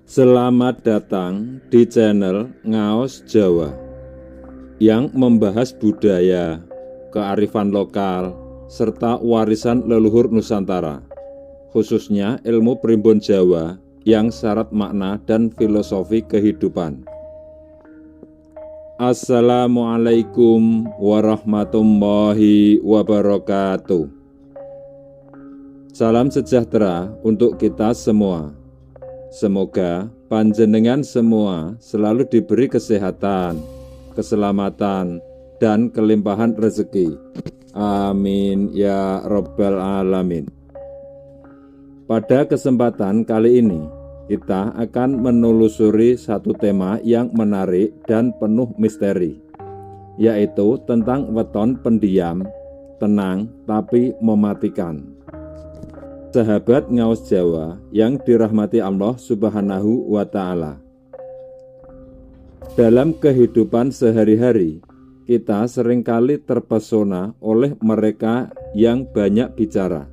Selamat datang di channel Ngaos Jawa yang membahas budaya, kearifan lokal, serta warisan leluhur Nusantara, khususnya ilmu primbon Jawa yang syarat makna dan filosofi kehidupan. Assalamualaikum warahmatullahi wabarakatuh. Salam sejahtera untuk kita semua. Semoga panjenengan semua selalu diberi kesehatan, keselamatan, dan kelimpahan rezeki. Amin ya Rabbal Alamin. Pada kesempatan kali ini, kita akan menelusuri satu tema yang menarik dan penuh misteri, yaitu tentang weton pendiam, tenang tapi mematikan. Sahabat Ngaos Jawa yang dirahmati Allah Subhanahu wa Ta'ala, dalam kehidupan sehari-hari, kita seringkali terpesona oleh mereka yang banyak bicara,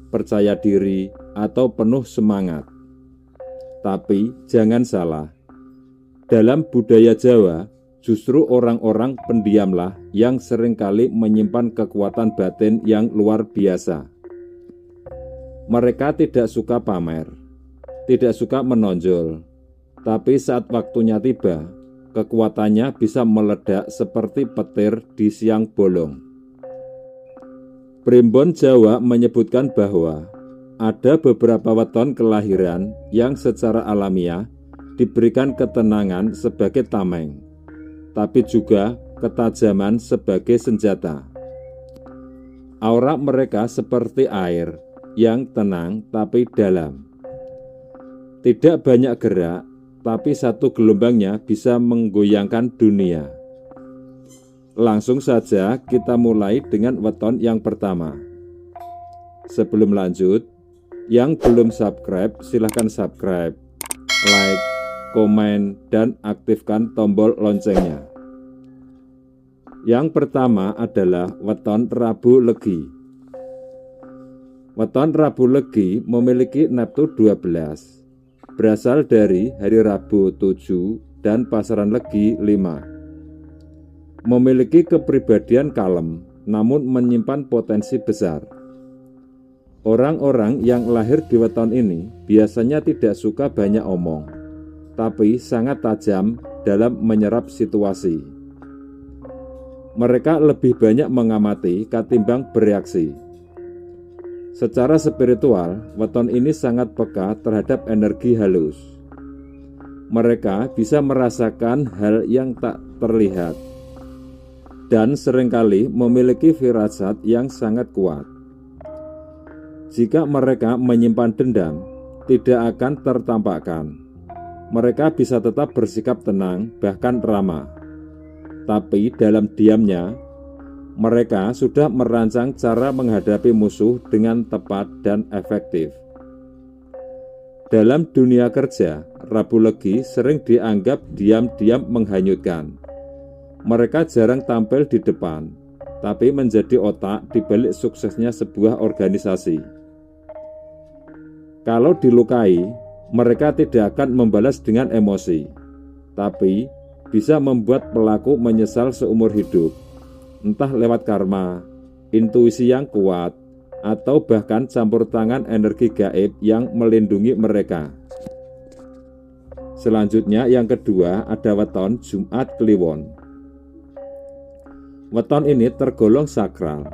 percaya diri, atau penuh semangat. Tapi jangan salah, dalam budaya Jawa, justru orang-orang pendiamlah yang seringkali menyimpan kekuatan batin yang luar biasa. Mereka tidak suka pamer, tidak suka menonjol, tapi saat waktunya tiba, kekuatannya bisa meledak seperti petir di siang bolong. Primbon Jawa menyebutkan bahwa ada beberapa weton kelahiran yang secara alamiah diberikan ketenangan sebagai tameng, tapi juga ketajaman sebagai senjata. Aura mereka seperti air yang tenang tapi dalam. Tidak banyak gerak, tapi satu gelombangnya bisa menggoyangkan dunia. Langsung saja kita mulai dengan weton yang pertama. Sebelum lanjut, yang belum subscribe silahkan subscribe, like, komen, dan aktifkan tombol loncengnya. Yang pertama adalah weton Rabu Legi. Weton Rabu Legi memiliki neptu 12, berasal dari hari Rabu 7 dan pasaran Legi 5. Memiliki kepribadian kalem, namun menyimpan potensi besar. Orang-orang yang lahir di weton ini biasanya tidak suka banyak omong, tapi sangat tajam dalam menyerap situasi. Mereka lebih banyak mengamati ketimbang bereaksi. Secara spiritual, weton ini sangat peka terhadap energi halus. Mereka bisa merasakan hal yang tak terlihat dan seringkali memiliki firasat yang sangat kuat. Jika mereka menyimpan dendam, tidak akan tertampakkan. Mereka bisa tetap bersikap tenang, bahkan ramah. Tapi dalam diamnya, mereka sudah merancang cara menghadapi musuh dengan tepat dan efektif. Dalam dunia kerja, Rabu Legi sering dianggap diam-diam menghanyutkan. Mereka jarang tampil di depan, tapi menjadi otak di balik suksesnya sebuah organisasi. Kalau dilukai, mereka tidak akan membalas dengan emosi, tapi bisa membuat pelaku menyesal seumur hidup. Entah lewat karma, intuisi yang kuat, atau bahkan campur tangan energi gaib yang melindungi mereka. Selanjutnya yang kedua ada weton Jumat Kliwon. Weton ini tergolong sakral,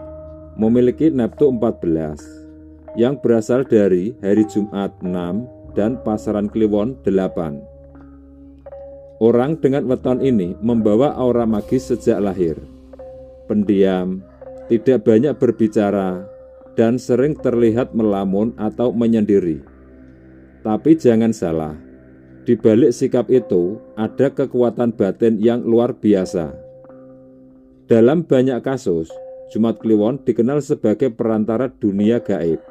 memiliki neptu 14, yang berasal dari hari Jumat 6 dan pasaran Kliwon 8. Orang dengan weton ini membawa aura magis sejak lahir. Pendiam, tidak banyak berbicara, dan sering terlihat melamun atau menyendiri. Tapi jangan salah, di balik sikap itu ada kekuatan batin yang luar biasa. Dalam banyak kasus, Jumat Kliwon dikenal sebagai perantara dunia gaib.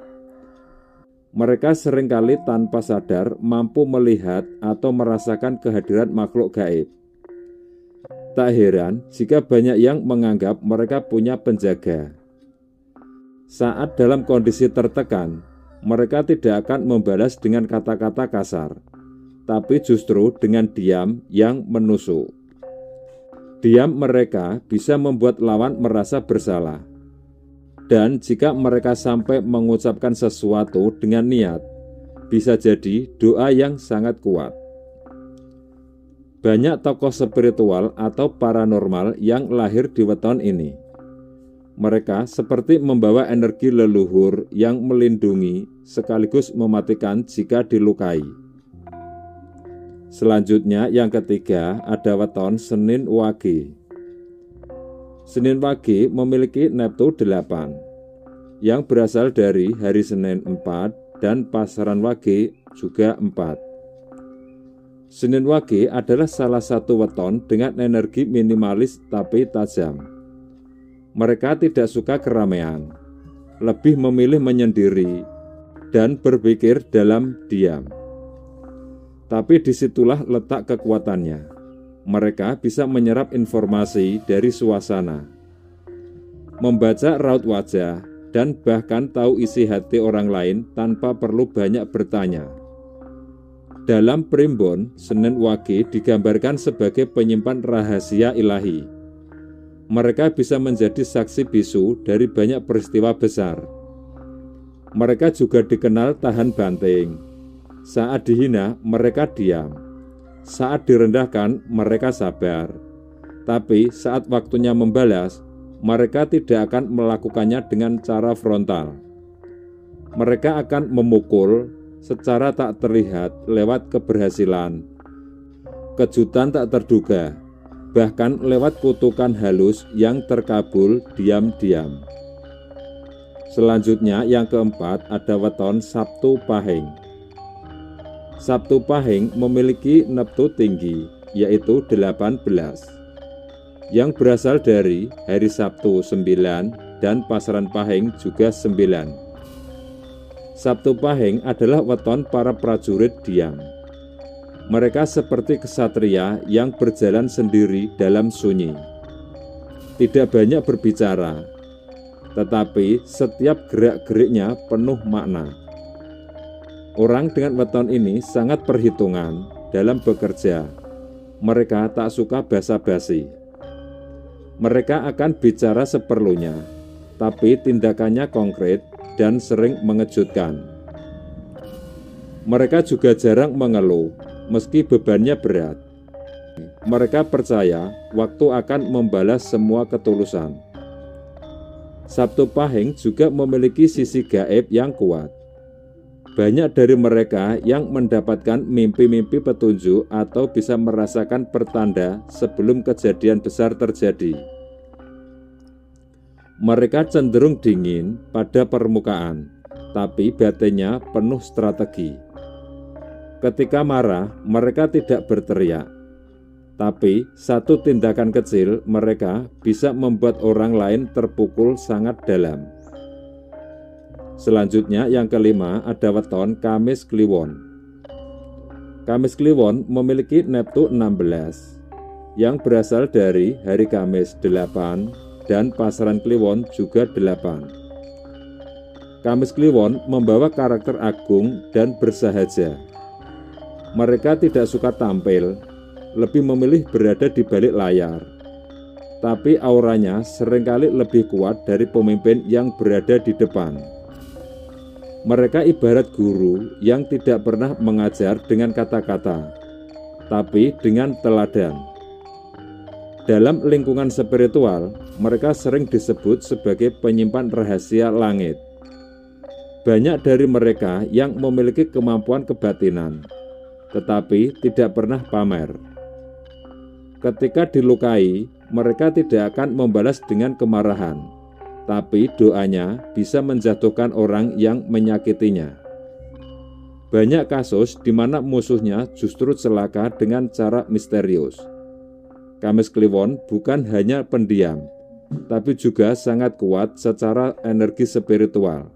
Mereka seringkali tanpa sadar mampu melihat atau merasakan kehadiran makhluk gaib. Tak heran jika banyak yang menganggap mereka punya penjaga. Saat dalam kondisi tertekan, mereka tidak akan membalas dengan kata-kata kasar, tapi justru dengan diam yang menusuk. Diam mereka bisa membuat lawan merasa bersalah. Dan jika mereka sampai mengucapkan sesuatu dengan niat, bisa jadi doa yang sangat kuat. Banyak tokoh spiritual atau paranormal yang lahir di weton ini. Mereka seperti membawa energi leluhur yang melindungi sekaligus mematikan jika dilukai. Selanjutnya yang ketiga ada weton Senin Wage. Senin Wage memiliki neptu 8 yang berasal dari hari Senin 4 dan pasaran Wage juga 4. Senin Wage adalah salah satu weton dengan energi minimalis tapi tajam. Mereka tidak suka keramaian, lebih memilih menyendiri dan berpikir dalam diam. Tapi disitulah letak kekuatannya. Mereka bisa menyerap informasi dari suasana, membaca raut wajah, dan bahkan tahu isi hati orang lain tanpa perlu banyak bertanya. Dalam Primbon, Senin Wage digambarkan sebagai penyimpan rahasia ilahi. Mereka bisa menjadi saksi bisu dari banyak peristiwa besar. Mereka juga dikenal tahan banting. Saat dihina, mereka diam. Saat direndahkan, mereka sabar. Tapi saat waktunya membalas, mereka tidak akan melakukannya dengan cara frontal. Mereka akan memukul secara tak terlihat lewat keberhasilan, kejutan tak terduga, bahkan lewat kutukan halus yang terkabul diam-diam. Selanjutnya yang keempat ada weton Sabtu Pahing. Sabtu Pahing memiliki neptu tinggi, yaitu 18, yang berasal dari hari Sabtu 9 dan pasaran Pahing juga 9. Sabtu Pahing adalah weton para prajurit diam. Mereka seperti kesatria yang berjalan sendiri dalam sunyi. Tidak banyak berbicara, tetapi setiap gerak-geriknya penuh makna. Orang dengan weton ini sangat perhitungan dalam bekerja. Mereka tak suka basa-basi. Mereka akan bicara seperlunya, tapi tindakannya konkret dan sering mengejutkan. Mereka juga jarang mengeluh, meski bebannya berat. Mereka percaya waktu akan membalas semua ketulusan. Sabtu Pahing juga memiliki sisi gaib yang kuat. Banyak dari mereka yang mendapatkan mimpi-mimpi petunjuk atau bisa merasakan pertanda sebelum kejadian besar terjadi. Mereka cenderung dingin pada permukaan, tapi batinnya penuh strategi. Ketika marah, mereka tidak berteriak, tapi satu tindakan kecil mereka bisa membuat orang lain terpukul sangat dalam. Selanjutnya yang kelima ada weton Kamis Kliwon. Kamis Kliwon memiliki neptu 16, yang berasal dari hari Kamis 8 dan pasaran Kliwon juga 8. Kamis Kliwon membawa karakter agung dan bersahaja. Mereka tidak suka tampil, lebih memilih berada di balik layar. Tapi auranya seringkali lebih kuat dari pemimpin yang berada di depan. Mereka ibarat guru yang tidak pernah mengajar dengan kata-kata, tapi dengan teladan. Dalam lingkungan spiritual, mereka sering disebut sebagai penyimpan rahasia langit. Banyak dari mereka yang memiliki kemampuan kebatinan, tetapi tidak pernah pamer. Ketika dilukai, mereka tidak akan membalas dengan kemarahan, tapi doanya bisa menjatuhkan orang yang menyakitinya. Banyak kasus di mana musuhnya justru celaka dengan cara misterius. Kamis Kliwon bukan hanya pendiam, tapi juga sangat kuat secara energi spiritual.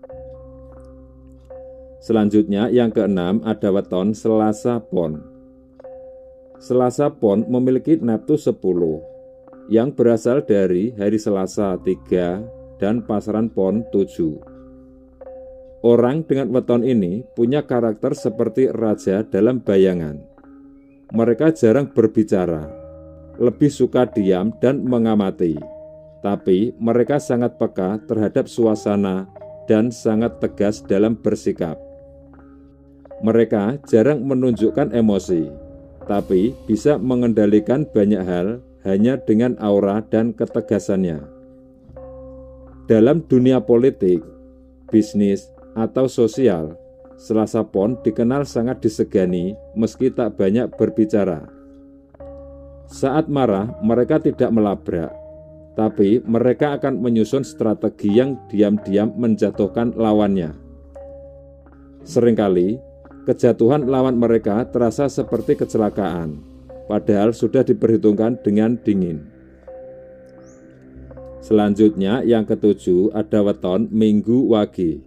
Selanjutnya yang keenam ada weton Selasa Pon. Selasa Pon memiliki neptu 10, yang berasal dari hari Selasa 3 dan pasaran pon 7. Orang dengan weton ini punya karakter seperti raja dalam bayangan. Mereka jarang berbicara, lebih suka diam dan mengamati. Tapi mereka sangat peka terhadap suasana dan sangat tegas dalam bersikap. Mereka jarang menunjukkan emosi, tapi bisa mengendalikan banyak hal hanya dengan aura dan ketegasannya. Dalam dunia politik, bisnis, atau sosial, Selasa Pon dikenal sangat disegani meski tak banyak berbicara. Saat marah, mereka tidak melabrak, tapi mereka akan menyusun strategi yang diam-diam menjatuhkan lawannya. Seringkali, kejatuhan lawan mereka terasa seperti kecelakaan, padahal sudah diperhitungkan dengan dingin. Selanjutnya, yang ketujuh ada weton Minggu Wage.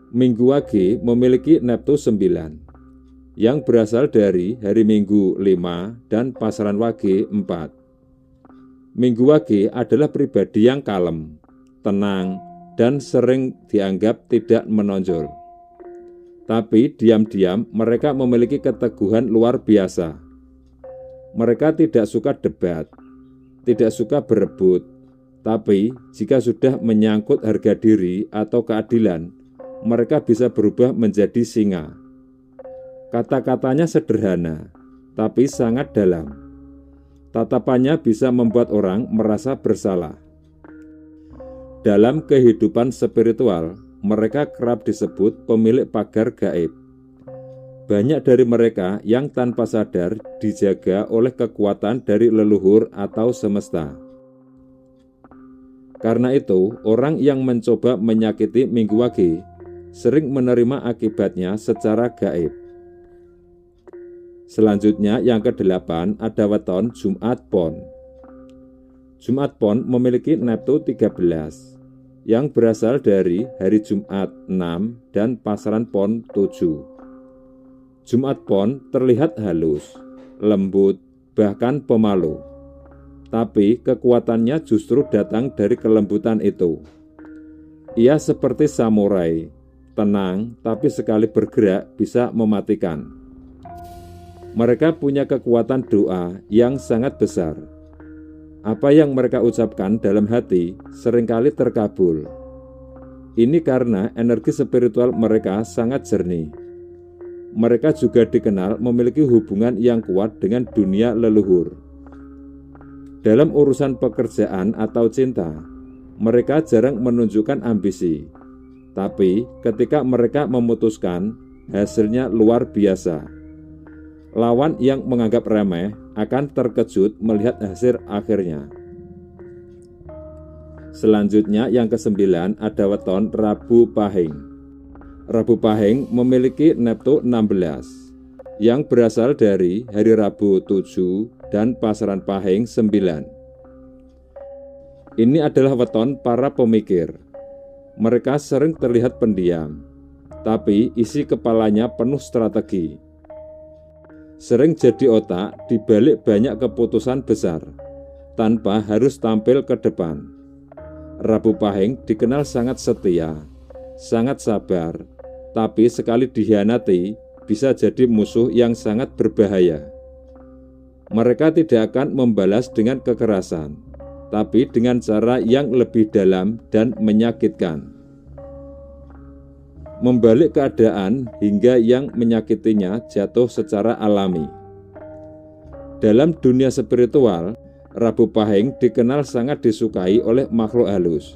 Minggu Wage memiliki Neptunus 9, yang berasal dari hari Minggu 5 dan pasaran Wage 4. Minggu Wage adalah pribadi yang kalem, tenang, dan sering dianggap tidak menonjol. Tapi diam-diam mereka memiliki keteguhan luar biasa. Mereka tidak suka debat, tidak suka berebut, tapi jika sudah menyangkut harga diri atau keadilan, mereka bisa berubah menjadi singa. Kata-katanya sederhana, tapi sangat dalam. Tatapannya bisa membuat orang merasa bersalah. Dalam kehidupan spiritual, mereka kerap disebut pemilik pagar gaib. Banyak dari mereka yang tanpa sadar dijaga oleh kekuatan dari leluhur atau semesta. Karena itu, orang yang mencoba menyakiti Minggu Wage sering menerima akibatnya secara gaib. Selanjutnya yang ke-8 ada weton Jumat Pon. Jumat Pon memiliki Neptunus 13 yang berasal dari hari Jumat 6 dan pasaran pon 7. Jumat Pon terlihat halus, lembut, bahkan pemalu. Tapi kekuatannya justru datang dari kelembutan itu. Ia seperti samurai, tenang tapi sekali bergerak bisa mematikan. Mereka punya kekuatan doa yang sangat besar. Apa yang mereka ucapkan dalam hati seringkali terkabul. Ini karena energi spiritual mereka sangat jernih. Mereka juga dikenal memiliki hubungan yang kuat dengan dunia leluhur. Dalam urusan pekerjaan atau cinta, mereka jarang menunjukkan ambisi. Tapi ketika mereka memutuskan, hasilnya luar biasa. Lawan yang menganggap remeh akan terkejut melihat hasil akhirnya. Selanjutnya yang ke-9 ada weton Rabu Pahing. Rabu Pahing memiliki Neptunus 16 yang berasal dari hari Rabu 7 dan pasaran Pahing 9. Ini adalah weton para pemikir. Mereka sering terlihat pendiam, tapi isi kepalanya penuh strategi. Sering jadi otak di balik banyak keputusan besar, tanpa harus tampil ke depan. Rabu Pahing dikenal sangat setia, sangat sabar, tapi sekali dikhianati bisa jadi musuh yang sangat berbahaya. Mereka tidak akan membalas dengan kekerasan, tapi dengan cara yang lebih dalam dan menyakitkan. Membalik keadaan hingga yang menyakitinya jatuh secara alami. Dalam dunia spiritual, Rabu Pahing dikenal sangat disukai oleh makhluk halus.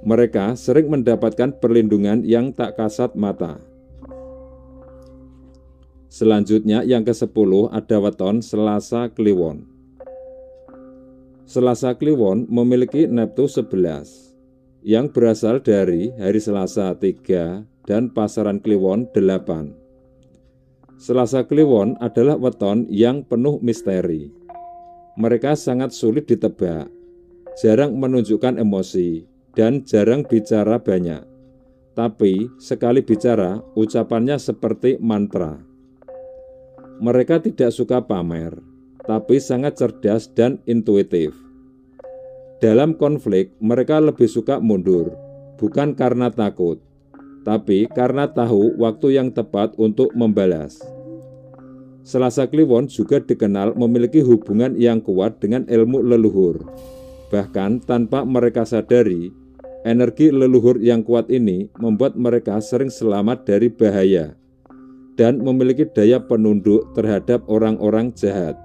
Mereka sering mendapatkan perlindungan yang tak kasat mata. Selanjutnya yang ke-10 ada weton Selasa Kliwon. Selasa Kliwon memiliki Neptunus 11 yang berasal dari hari Selasa 3 dan pasaran Kliwon 8. Selasa Kliwon adalah weton yang penuh misteri. Mereka sangat sulit ditebak, jarang menunjukkan emosi, dan jarang bicara banyak. Tapi sekali bicara, ucapannya seperti mantra. Mereka tidak suka pamer, tapi sangat cerdas dan intuitif. Dalam konflik, mereka lebih suka mundur, bukan karena takut, tapi karena tahu waktu yang tepat untuk membalas. Selasa Kliwon juga dikenal memiliki hubungan yang kuat dengan ilmu leluhur. Bahkan tanpa mereka sadari, energi leluhur yang kuat ini membuat mereka sering selamat dari bahaya dan memiliki daya penunduk terhadap orang-orang jahat.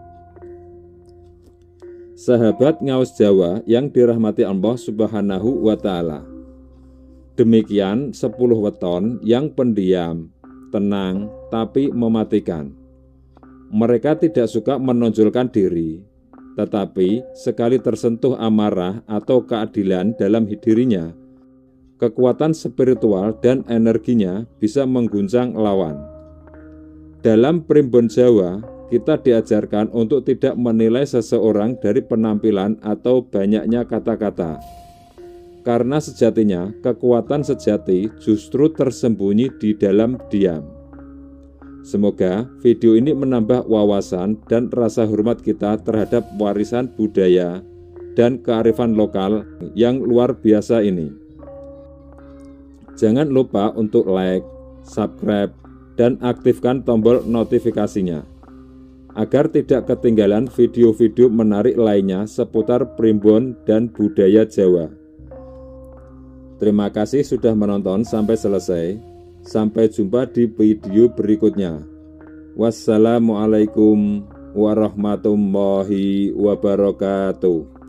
Sahabat Ngaos Jawa yang dirahmati Allah Subhanahu wa Ta'ala. Demikian 10 weton yang pendiam, tenang, tapi mematikan. Mereka tidak suka menonjolkan diri, tetapi sekali tersentuh amarah atau keadilan dalam dirinya, kekuatan spiritual dan energinya bisa mengguncang lawan. Dalam primbon Jawa, kita diajarkan untuk tidak menilai seseorang dari penampilan atau banyaknya kata-kata. Karena sejatinya, kekuatan sejati justru tersembunyi di dalam diam. Semoga video ini menambah wawasan dan rasa hormat kita terhadap warisan budaya dan kearifan lokal yang luar biasa ini. Jangan lupa untuk like, subscribe, dan aktifkan tombol notifikasinya, agar tidak ketinggalan video-video menarik lainnya seputar primbon dan budaya Jawa. Terima kasih sudah menonton sampai selesai. Sampai jumpa di video berikutnya. Wassalamualaikum warahmatullahi wabarakatuh.